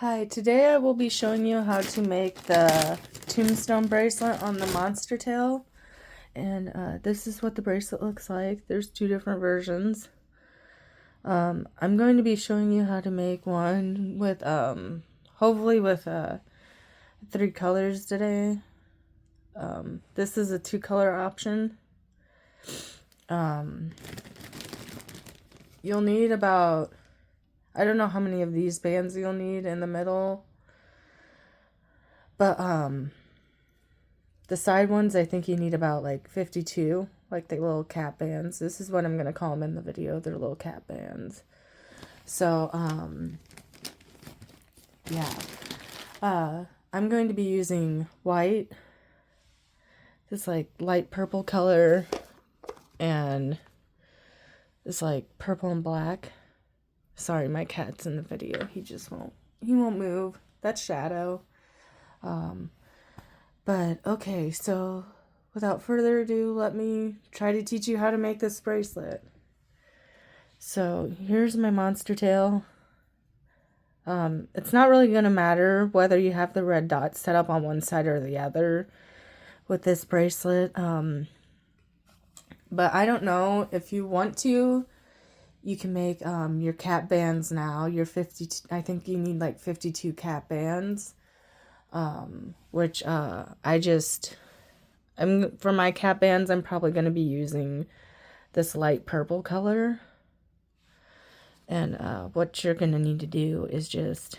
Hi, today I will be showing you how to make the Tombstone bracelet on the monster tail. And this is what the bracelet looks like. There's two different versions. I'm going to be showing you how to make one with, hopefully with 3 colors today. This is a 2-color option. You'll need about, I don't know how many of these bands you'll need in the middle, but the side ones, I think you need about like 52, like the little cap bands. This is what I'm going to call them in the video. They're little cap bands. So, yeah. I'm going to be using white, this like light purple color, and this like purple and black. Sorry, my cat's in the video. He won't move. That's Shadow. But okay, so without further ado, let me try to teach you how to make this bracelet. So here's my monster tail. It's not really going to matter whether you have the red dot set up on one side or the other with this bracelet. But I don't know, if you want to, you can make your cap bands now. Your 52, I think you need like 52 cap bands. Which for my cap bands, I'm probably going to be using this light purple color. And what you're going to need to do is just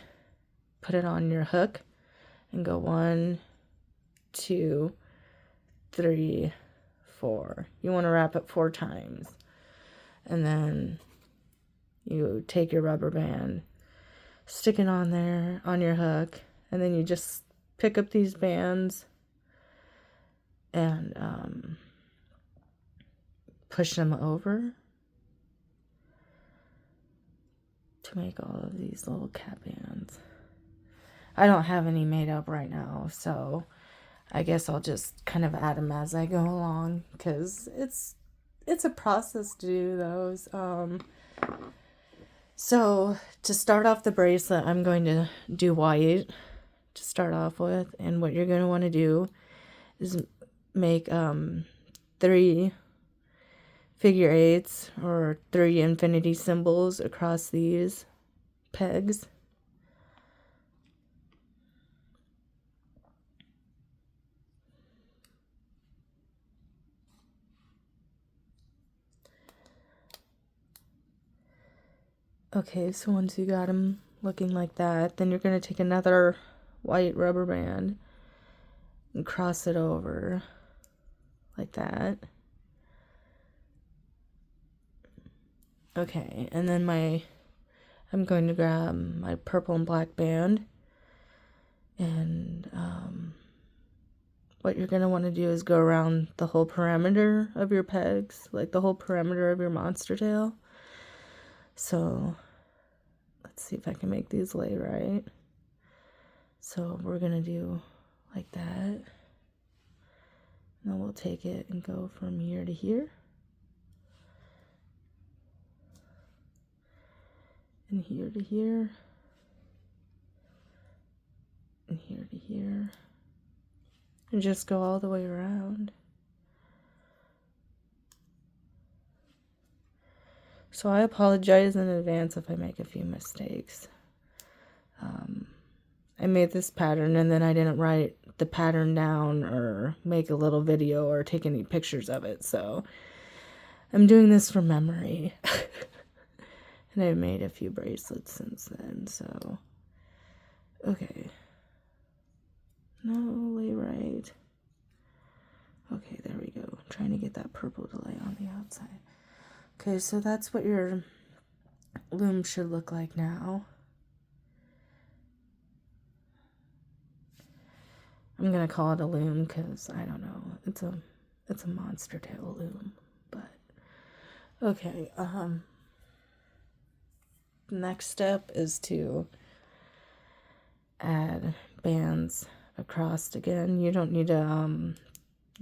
put it on your hook and go 1, 2, 3, 4. You want to wrap it 4 times. And then you take your rubber band, stick it on there on your hook, and then you just pick up these bands and push them over to make all of these little cap bands. I don't have any made up right now, so I guess I'll just kind of add them as I go along, because it's a process to do those. So to start off the bracelet, I'm going to do white to start off with, and what you're going to want to do is make 3 figure 8s or 3 infinity symbols across these pegs. Okay, so once you got them looking like that, then you're going to take another white rubber band and cross it over like that. Okay, and then I'm going to grab my purple and black band, and what you're going to want to do is go around the whole perimeter of your pegs, like the whole perimeter of your monster tail. So let's see if I can make these lay right. So we're going to do like that. And then we'll take it and go from here to here. And here to here. And here to here. And just go all the way around. So I apologize in advance if I make a few mistakes. I made this pattern and then I didn't write the pattern down or make a little video or take any pictures of it. So I'm doing this from memory. And I've made a few bracelets since then, so okay. No, lay right. Okay, there we go. I'm trying to get that purple to lay on the outside. Okay, so that's what your loom should look like now. I'm gonna call it a loom because I don't know. It's a monster tail loom, but okay. Next step is to add bands across again. You don't need to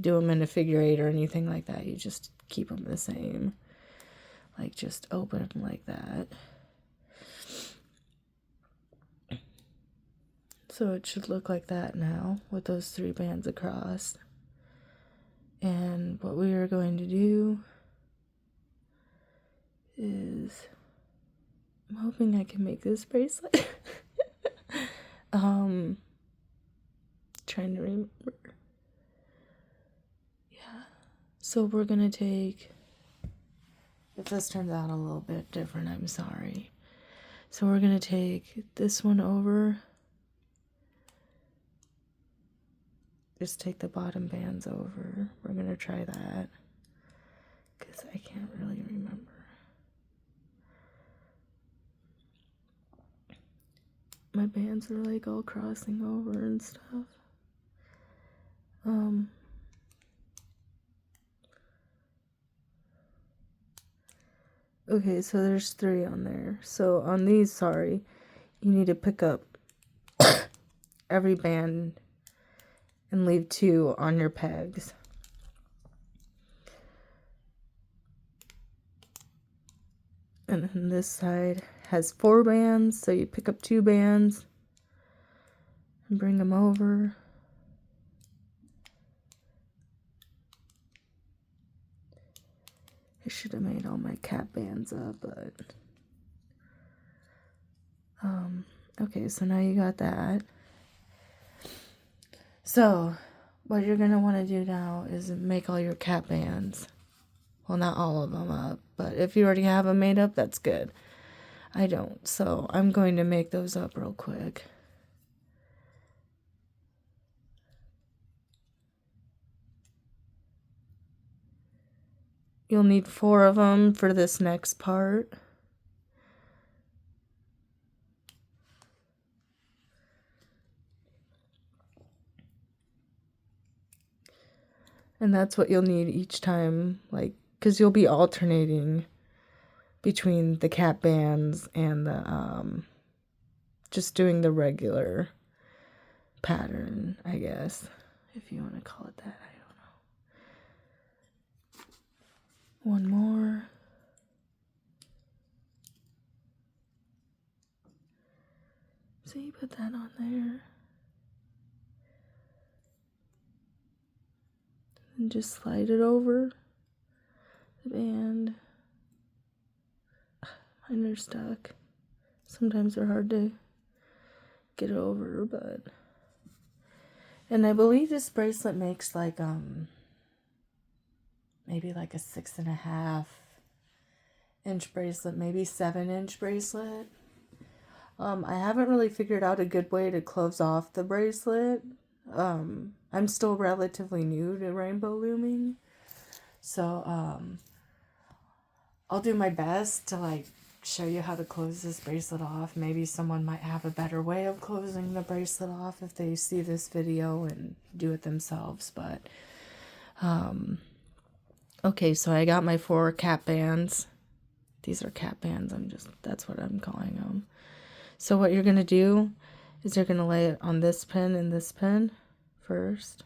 do them in a figure 8 or anything like that. You just keep them the same. Like just open them like that. So it should look like that now with those 3 bands across. And what we are going to do is, I'm hoping I can make this bracelet. Trying to remember. Yeah. So we're gonna take, if this turns out a little bit different, I'm sorry. So we're gonna take this one over. Just take the bottom bands over. We're gonna try that because I can't really remember. My bands are like all crossing over and stuff. Okay, so there's 3 on there. So on these, sorry, you need to pick up every band and leave 2 on your pegs. And then this side has 4 bands, so you pick up 2 bands and bring them over. I should have made all my cap bands up, but okay, so now you got that. So what you're gonna want to do now is make all your cap bands. Well, not all of them up, but if you already have them made up, that's good. I don't, so I'm going to make those up real quick. You'll need 4 of them for this next part. And that's what you'll need each time, like, because you'll be alternating between the cap bands and the, just doing the regular pattern, I guess, if you want to call it that. I don't know. One more. So you put that on there. And just slide it over the band. Mine are stuck. Sometimes they're hard to get over, but... And I believe this bracelet makes like, maybe like a 6.5 inch bracelet, maybe 7-inch bracelet. I haven't really figured out a good way to close off the bracelet. I'm still relatively new to rainbow looming, so I'll do my best to like show you how to close this bracelet off. Maybe someone might have a better way of closing the bracelet off if they see this video and do it themselves, but okay, so I got my 4 cap bands. These are cap bands, that's what I'm calling them. So what you're gonna do is you're gonna lay it on this pin and this pin first.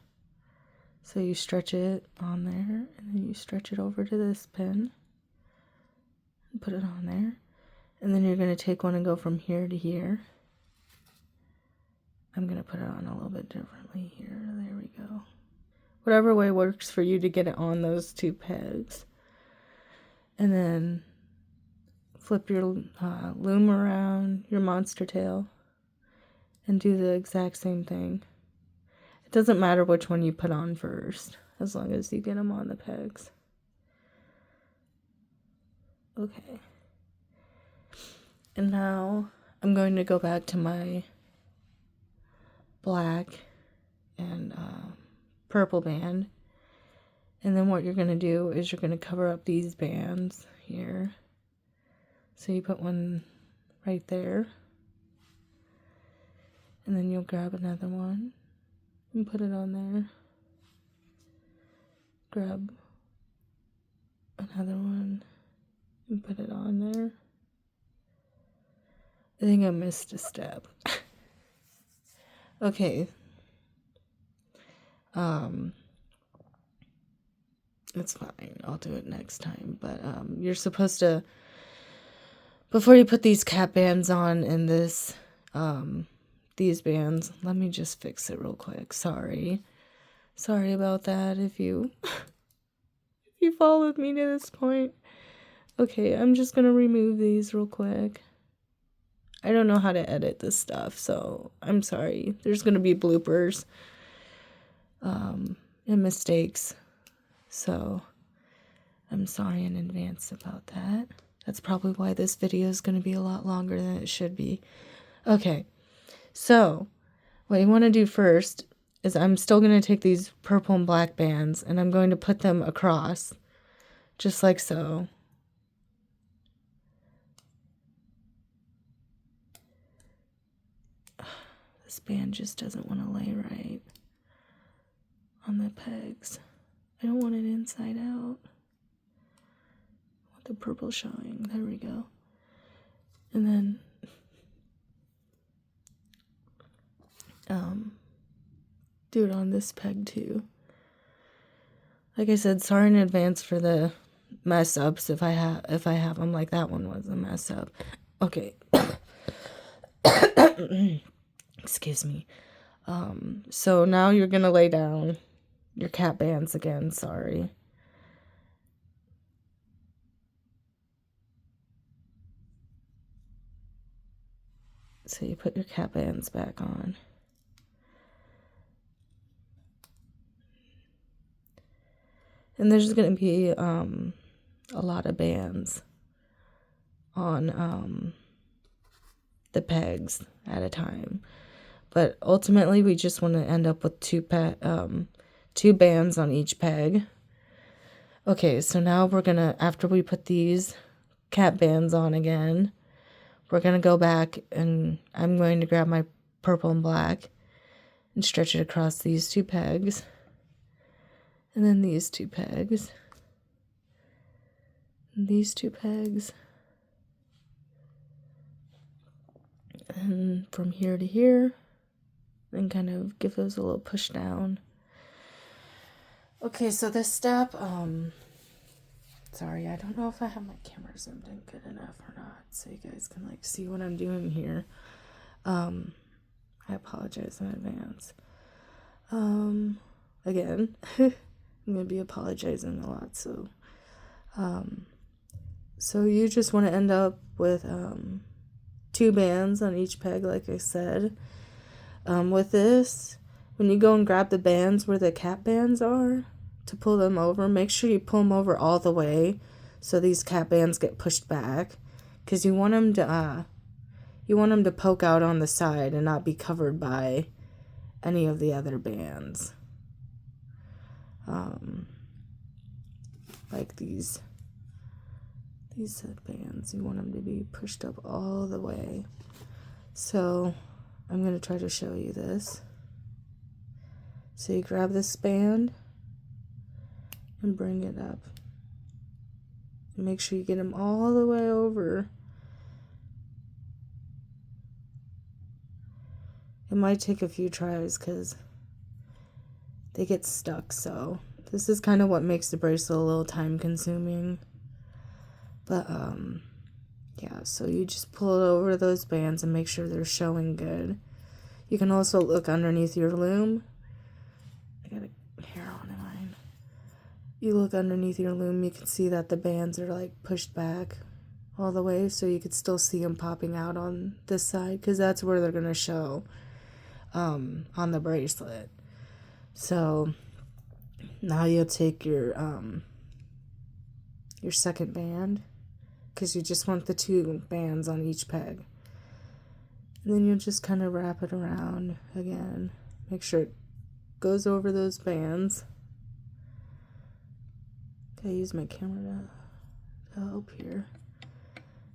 So you stretch it on there, and then you stretch it over to this pin and put it on there. And then you're gonna take one and go from here to here. I'm gonna put it on a little bit differently here. There we go. Whatever way works for you to get it on those 2 pegs. And then flip your loom around your monster tail and do the exact same thing. It doesn't matter which one you put on first, as long as you get them on the pegs. Okay. And now I'm going to go back to my black and purple band. And then what you're going to do is you're going to cover up these bands here. So you put one right there. And then you'll grab another one and put it on there. Grab another one and put it on there. I think I missed a step. Okay. It's fine. I'll do it next time. But you're supposed to, before you put these cap bands on in this these bands. Let me just fix it real quick. Sorry about that if you if you followed me to this point. Okay, I'm just gonna remove these real quick. I don't know how to edit this stuff, so I'm sorry. There's gonna be bloopers and mistakes, so I'm sorry in advance about that. That's probably why this video is gonna be a lot longer than it should be. Okay, so what you want to do first is I'm still going to take these purple and black bands and I'm going to put them across, just like so. This band just doesn't want to lay right on the pegs. I don't want it inside out. I want the purple showing. There we go. And then do it on this peg too. Like I said, sorry in advance for the mess ups if I have them. Like that one was a mess up. Okay. Excuse me. So now you're gonna lay down your cap bands again. Sorry. So you put your cap bands back on. And there's going to be a lot of bands on the pegs at a time. But ultimately, we just want to end up with two bands on each peg. Okay, so now we're going to, after we put these cap bands on again, we're going to go back and I'm going to grab my purple and black and stretch it across these two pegs. And then these two pegs. And these two pegs. And from here to here. And kind of give those a little push down. Okay, so this step, sorry, I don't know if I have my camera zoomed in good enough or not, so you guys can like see what I'm doing here. I apologize in advance. Again, I'm going to be apologizing a lot, so you just want to end up with two bands on each peg, like I said. With this, when you go and grab the bands where the cap bands are to pull them over, make sure you pull them over all the way so these cap bands get pushed back, because you want them to poke out on the side and not be covered by any of the other bands. Like these bands, you want them to be pushed up all the way. So I'm going to try to show you this. So you grab this band and bring it up. And make sure you get them all the way over. It might take a few tries because they get stuck, so this is kind of what makes the bracelet a little time consuming. But yeah, so you just pull it over those bands and make sure they're showing good. You can also look underneath your loom. I got a hair on mine. You look underneath your loom, you can see that the bands are like pushed back all the way, so you could still see them popping out on this side, because that's where they're going to show on the bracelet. So now you'll take your second band, because you just want the two bands on each peg. And then you'll just kind of wrap it around again. Make sure it goes over those bands. Okay, I use my camera to help here.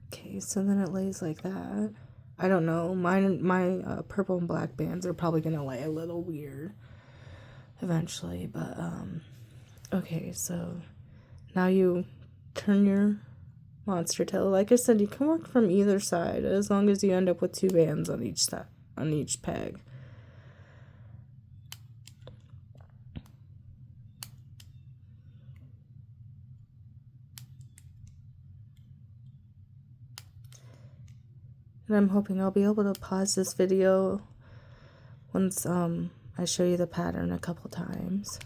Okay, so then it lays like that. I don't know. My purple and black bands are probably going to lay a little weird eventually. But, okay, so now you turn your monster tail. Like I said, you can work from either side as long as you end up with two bands on each side, on each peg. And I'm hoping I'll be able to pause this video once I show you the pattern a couple times,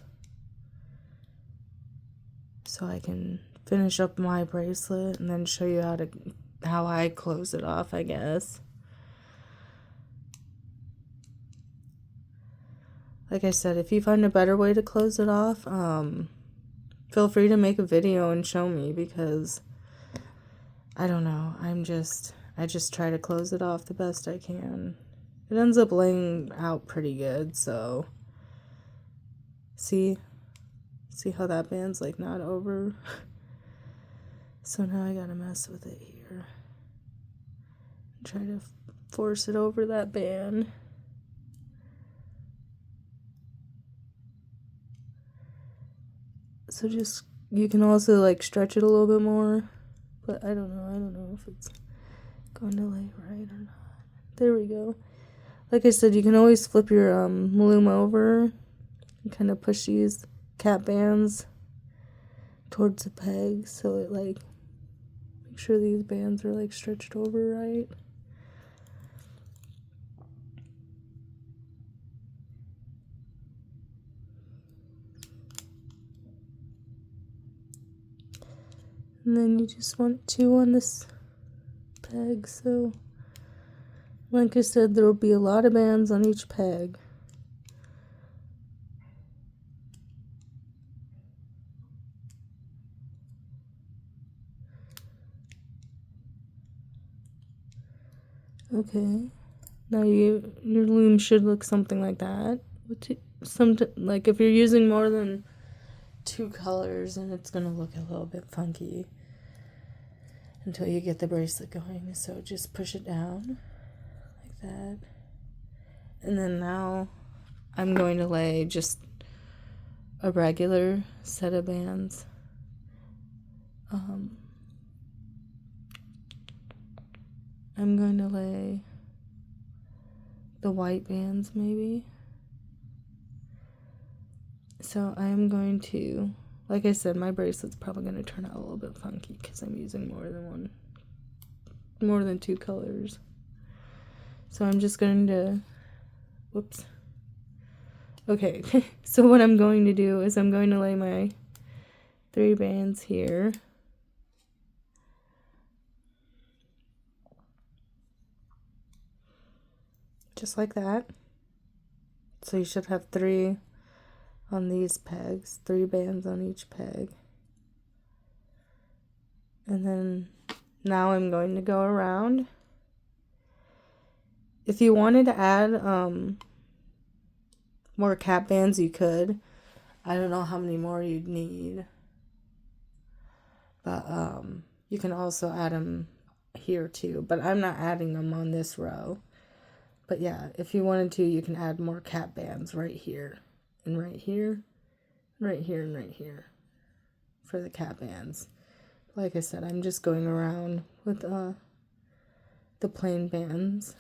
so I can finish up my bracelet and then show you how I close it off, I guess. Like I said, if you find a better way to close it off, feel free to make a video and show me, because I don't know, I just try to close it off the best I can. It ends up laying out pretty good, so see how that band's like not over? So now I gotta mess with it here. Try to force it over that band. So just, you can also like stretch it a little bit more, but I don't know if it's going to lay right or not. There we go. Like I said, you can always flip your loom over and kind of push these cap bands towards the peg, so it like, make sure these bands are like stretched over right. And then you just want 2 on this peg, so like I said, there will be a lot of bands on each peg. Okay, now your loom should look something like that. Like if you're using more than 2 colors, and it's gonna look a little bit funky until you get the bracelet going. So just push it down like that, and then now I'm going to lay just a regular set of bands. I'm going to lay the white bands maybe. So I'm going to, like I said, my bracelet's probably going to turn out a little bit funky because I'm using more than 2 colors. So I'm just going to, whoops. Okay, so what I'm going to do is I'm going to lay my 3 bands here. Just like that. So you should have 3 on these pegs, 3 bands on each peg. And then now I'm going to go around. If you wanted to add more cap bands, you could. I don't know how many more you'd need, but you can also add them here too, but I'm not adding them on this row. But yeah, if you wanted to, you can add more cap bands right here and right here, right here and right here for the cap bands. Like I said, I'm just going around with the plain bands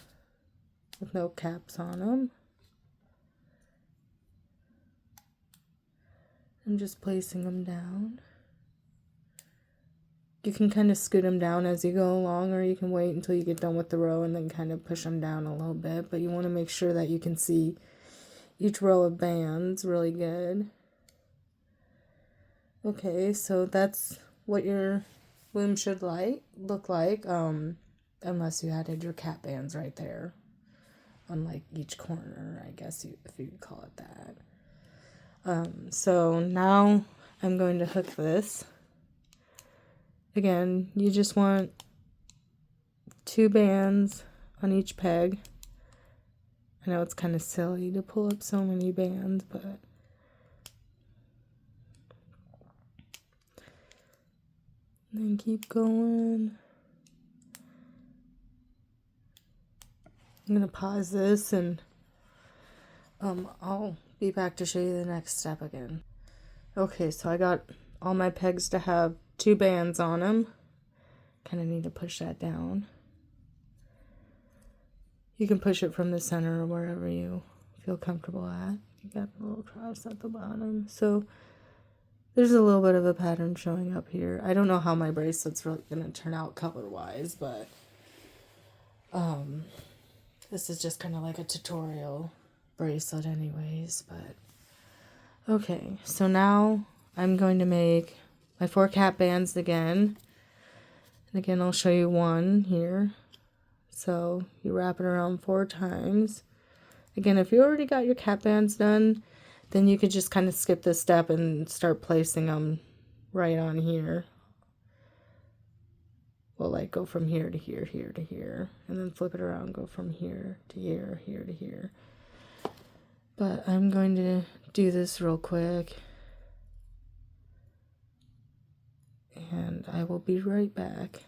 with no caps on them. I'm just placing them down. You can kind of scoot them down as you go along, or you can wait until you get done with the row and then kind of push them down a little bit, but you want to make sure that you can see each row of bands really good. Okay, so that's what your loom should look like, unless you added your cap bands right there on like each corner, I guess if you could call it that. So now I'm going to hook this. Again, you just want 2 bands on each peg. I know it's kind of silly to pull up so many bands, but then keep going. I'm gonna pause this and I'll be back to show you the next step again. Okay, so I got all my pegs to have 2 bands on them. Kind of need to push that down. You can push it from the center or wherever you feel comfortable at. You got a little cross at the bottom. So there's a little bit of a pattern showing up here. I don't know how my bracelet's really going to turn out color-wise, but this is just kind of like a tutorial bracelet anyways, but okay, so now I'm going to make my 4 cap bands again. And again, I'll show you one here. So you wrap it around 4 times. Again, if you already got your cap bands done, then you could just kind of skip this step and start placing them right on here. Well, like go from here to here, here to here, and then flip it around, go from here to here, here to here. But I'm going to do this real quick, and I will be right back.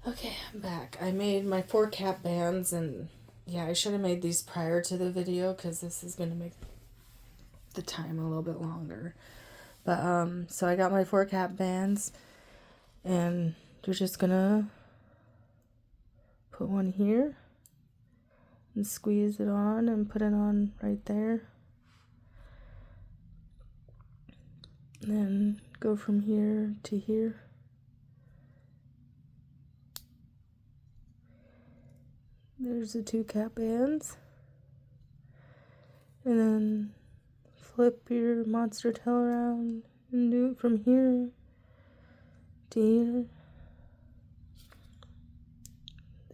Okay, I'm back. I made my 4 cap bands, and yeah, I should have made these prior to the video because this is going to make the time a little bit longer. But so I got my 4 cap bands, and you're just gonna put one here and squeeze it on and put it on right there. And then go from here to here. There's the 2 cap bands. And then flip your monster tail around and do it from here to here.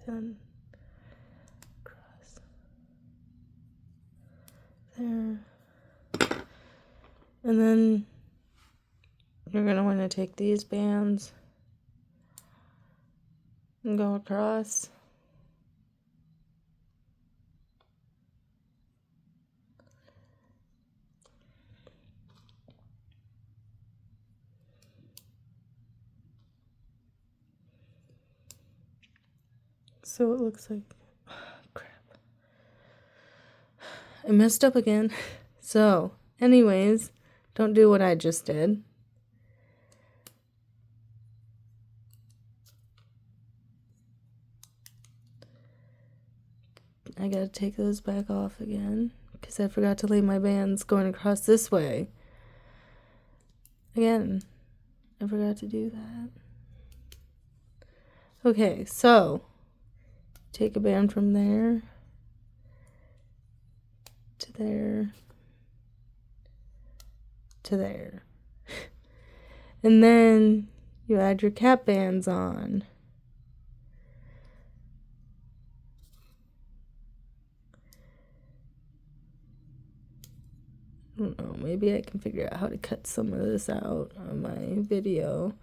Then cross there. And then you're going to want to take these bands and go across. So it looks like, oh, crap. I messed up again. So, anyways, don't do what I just did. I gotta take those back off again because I forgot to leave my bands going across this way. Again, I forgot to do that. Okay, so take a band from there to there to there. And then you add your cap bands on. I don't know, maybe I can figure out how to cut some of this out on my video,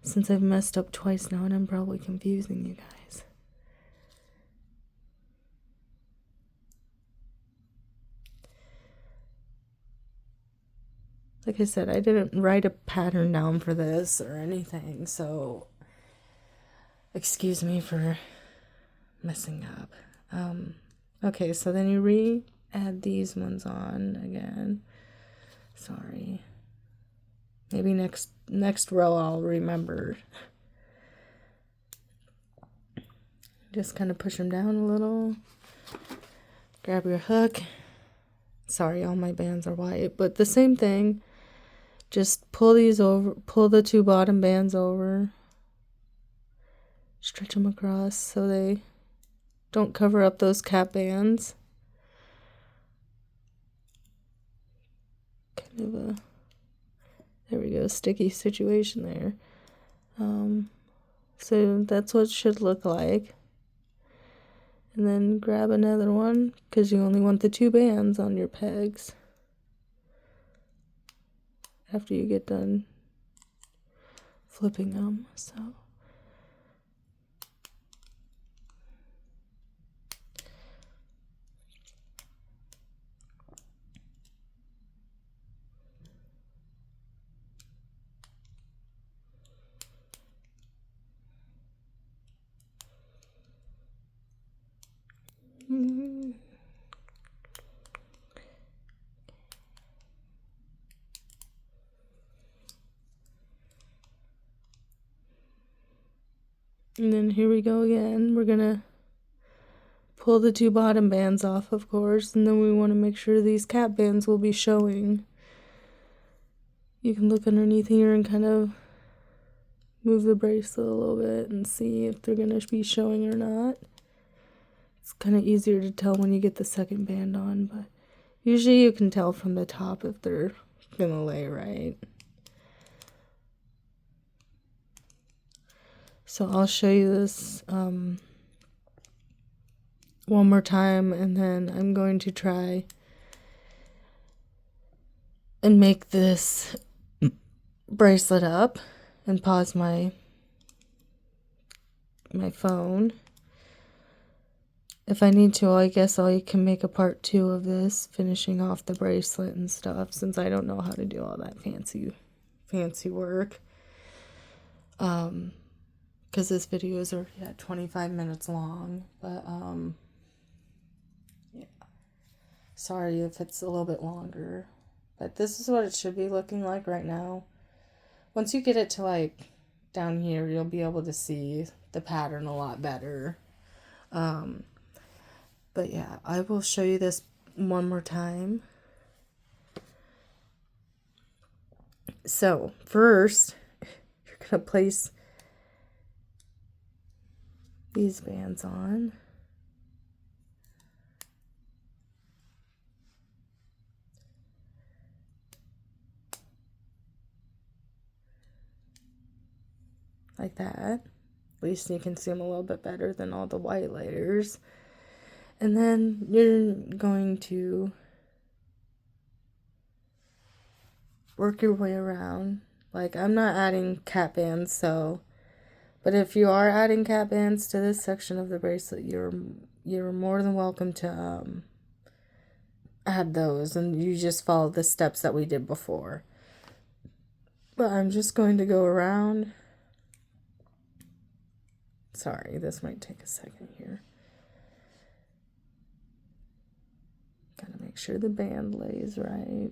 since I've messed up twice now and I'm probably confusing you guys. Like I said, I didn't write a pattern down for this or anything, so excuse me for messing up. Okay, so then you re-add these ones on again. Sorry. Maybe next row I'll remember. Just kind of push them down a little. Grab your hook. Sorry, all my bands are white, but the same thing. Just pull these over, pull the 2 bottom bands over. Stretch them across so they don't cover up those cap bands. Kind of a, there we go, sticky situation there. So that's what it should look like. And then grab another one because you only want the 2 bands on your pegs after you get done flipping them. So and then here we go again. We're gonna pull the 2 bottom bands off, of course, and then we want to make sure these cap bands will be showing. You can look underneath here and kind of move the bracelet a little bit and see if they're gonna be showing or not. It's kind of easier to tell when you get the second band on, but usually you can tell from the top if they're gonna lay right. So I'll show you this one more time, and then I'm going to try and make this bracelet up and pause my phone. If I need to, I guess I can make a part 2 of this, finishing off the bracelet and stuff, since I don't know how to do all that fancy work. Because this video is already at 25 minutes long, but yeah. Sorry if it's a little bit longer, but this is what it should be looking like right now. Once you get it to like down here, you'll be able to see the pattern a lot better. But yeah, I will show you this one more time. So first, you're gonna place these bands on. Like that. At least you can see them a little bit better than all the white layers. And then you're going to work your way around. Like, I'm not adding cap bands, so, but if you are adding cap bands to this section of the bracelet, you're more than welcome to add those, and you just follow the steps that we did before. But I'm just going to go around. Sorry, this might take a second here. Gotta make sure the band lays right.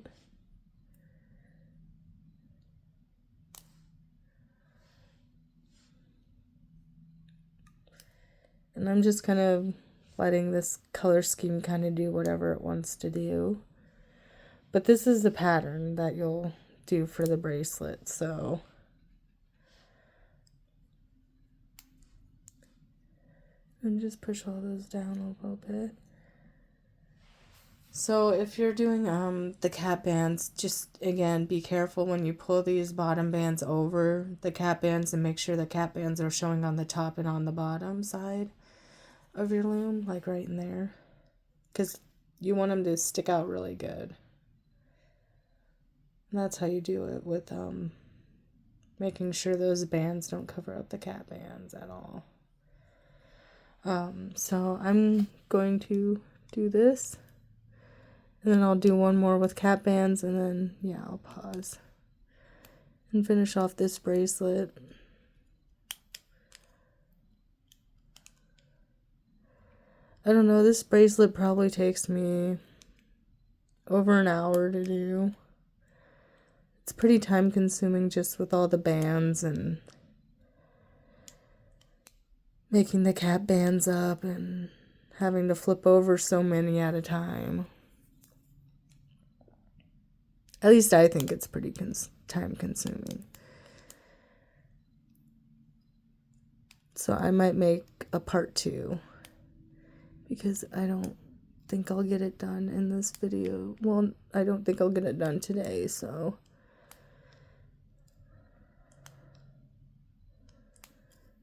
And I'm just kind of letting this color scheme kind of do whatever it wants to do. But this is the pattern that you'll do for the bracelet, so. And just push all those down a little bit. So if you're doing the cap bands, just again be careful when you pull these bottom bands over the cap bands, and make sure the cap bands are showing on the top and on the bottom side of your loom, like right in there, because you want them to stick out really good. And that's how you do it, with making sure those bands don't cover up the cap bands at all. So I'm going to do this. And then I'll do one more with cap bands, and then, yeah, I'll pause and finish off this bracelet. I don't know, this bracelet probably takes me over an hour to do. It's pretty time consuming just with all the bands and making the cap bands up and having to flip over so many at a time. At least I think it's pretty time consuming. So I might make a part 2, because I don't think I'll get it done in this video. Well, I don't think I'll get it done today, so.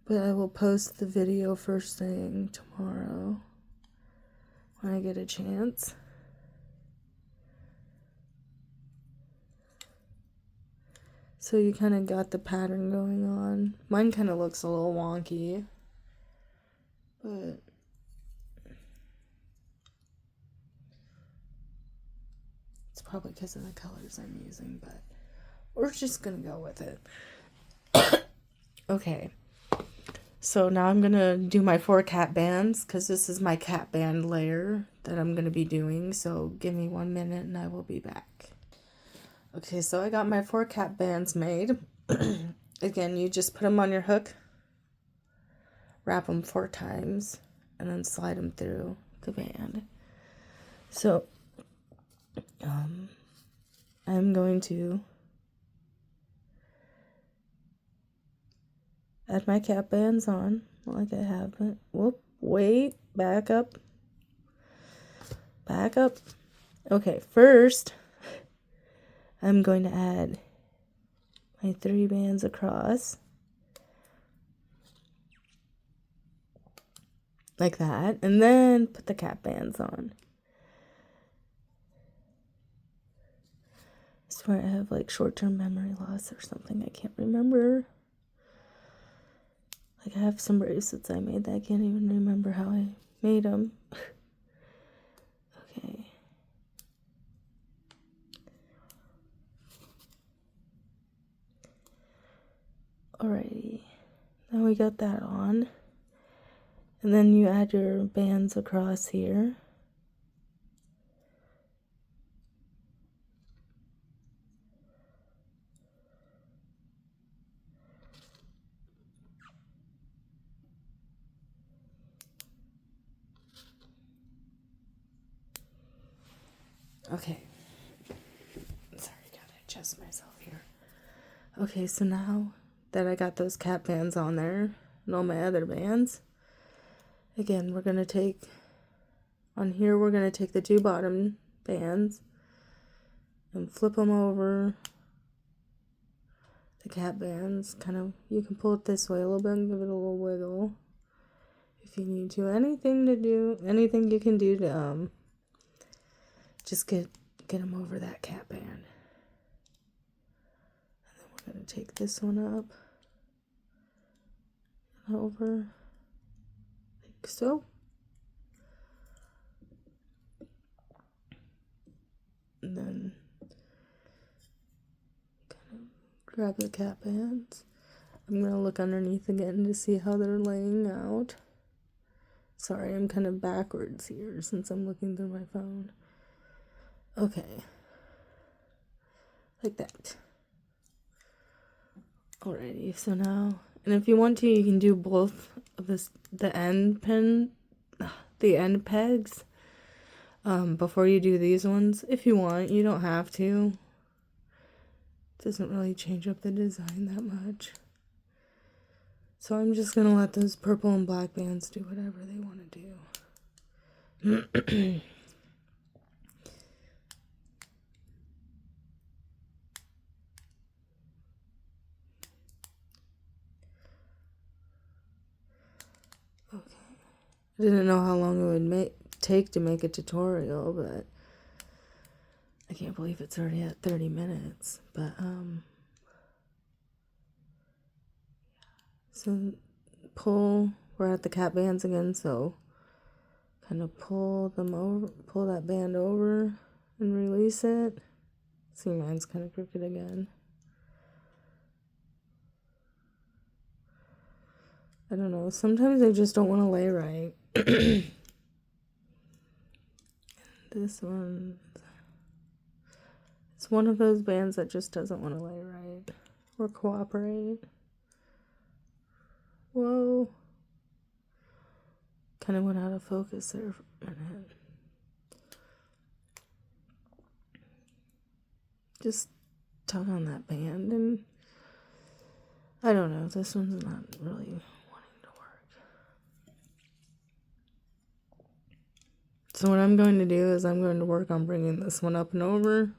But I will post the video first thing tomorrow when I get a chance. So you kind of got the pattern going on. Mine kind of looks a little wonky, but it's probably because of the colors I'm using, but we're just gonna go with it. Okay, so now I'm gonna do my 4 cap bands, because this is my cap band layer that I'm gonna be doing. So give me 1 minute and I will be back. Okay, so I got my 4 cap bands made. Again, you just put them on your hook, wrap them 4 times, and then slide them through the band. So I'm going to add my cap bands on like I have, but whoop, wait, back up. Back up. Okay, first, I'm going to add my 3 bands across. Like that. And then put the cap bands on. I swear I have like short-term memory loss or something. I can't remember. Like I have some bracelets I made that I can't even remember how I made them. Okay. Alrighty. Now we got that on. And then you add your bands across here. Okay. Sorry, gotta adjust myself here. Okay, so now that I got those cap bands on there and all my other bands, again, we're gonna take, on here, we're gonna take the 2 bottom bands and flip them over the cap bands. Kind of, you can pull it this way a little bit and give it a little wiggle if you need to. Anything you can do to just get them over that cap band. And then we're gonna take this one up and over, like so. And then kind of grab the cap bands. I'm gonna look underneath again to see how they're laying out. Sorry, I'm kind of backwards here since I'm looking through my phone. Okay. Like that. Alrighty, so now, and if you want to, you can do both of the end pegs before you do these ones. If you want, you don't have to. It doesn't really change up the design that much. So I'm just gonna let those purple and black bands do whatever they want to do. Okay. I didn't know how long it would take to make a tutorial, but I can't believe it's already at 30 minutes. But so we're at the cap bands again, so kind of pull that band over and release it. See, mine's kind of crooked again. I don't know, sometimes I just don't want to lay right. This one, it's one of those bands that just doesn't want to lay right or cooperate. Whoa. Kind of went out of focus there for a minute. Just tug on that band, and I don't know, this one's not really wanting to work. So what I'm going to do is I'm going to work on bringing this one up and over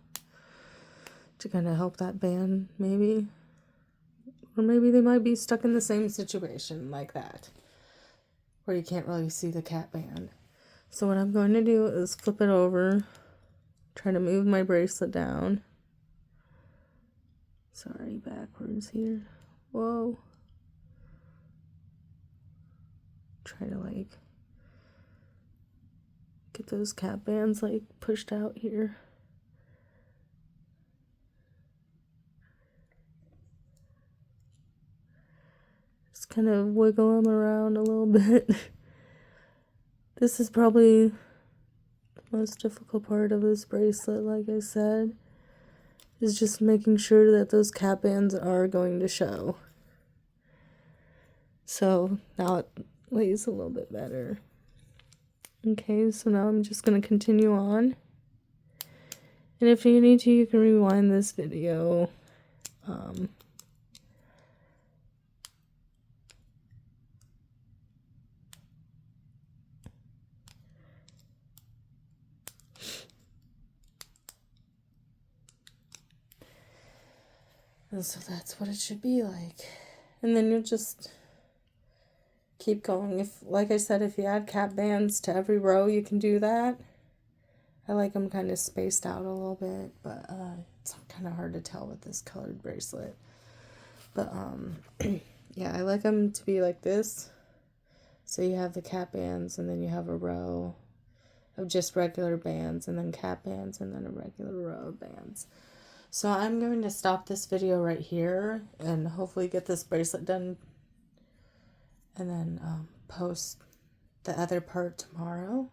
to kind of help that band, maybe. Or maybe they might be stuck in the same situation like that, where you can't really see the cap band. So what I'm going to do is flip it over, try to move my bracelet down. Sorry, backwards here. Whoa. Try to like get those cap bands like pushed out here. Just kind of wiggle them around a little bit. This is probably the most difficult part of this bracelet, like I said, is just making sure that those cap bands are going to show. So now it lays a little bit better. Okay, so now I'm just going to continue on. And if you need to, you can rewind this video. And so that's what it should be like. And then you'll just keep going. If, like I said, if you add cap bands to every row, you can do that. I like them kind of spaced out a little bit, but it's kind of hard to tell with this colored bracelet. But yeah, I like them to be like this. So you have the cap bands, and then you have a row of just regular bands, and then cap bands, and then a regular row of bands. So I'm going to stop this video right here and hopefully get this bracelet done, and then post the other part tomorrow.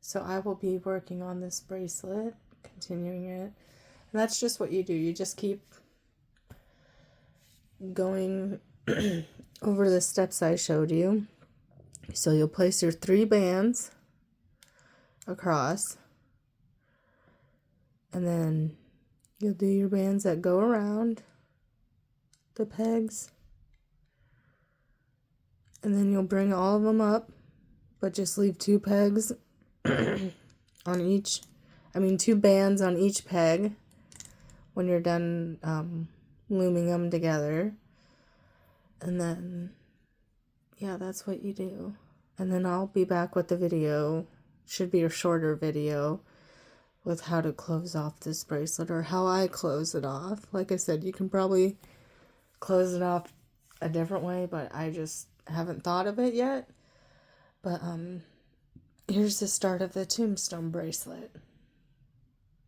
So I will be working on this bracelet, continuing it. And that's just what you do. You just keep going over the steps I showed you. So you'll place your 3 bands across, and then you'll do your bands that go around the pegs, and then you'll bring all of them up, but just leave 2 pegs on each, 2 bands on each peg when you're done looming them together. And then, yeah, that's what you do. And then I'll be back with the video, should be a shorter video, with how to close off this bracelet, or how I close it off. Like I said, you can probably close it off a different way, but I just haven't thought of it yet. But here's the start of the Tombstone bracelet.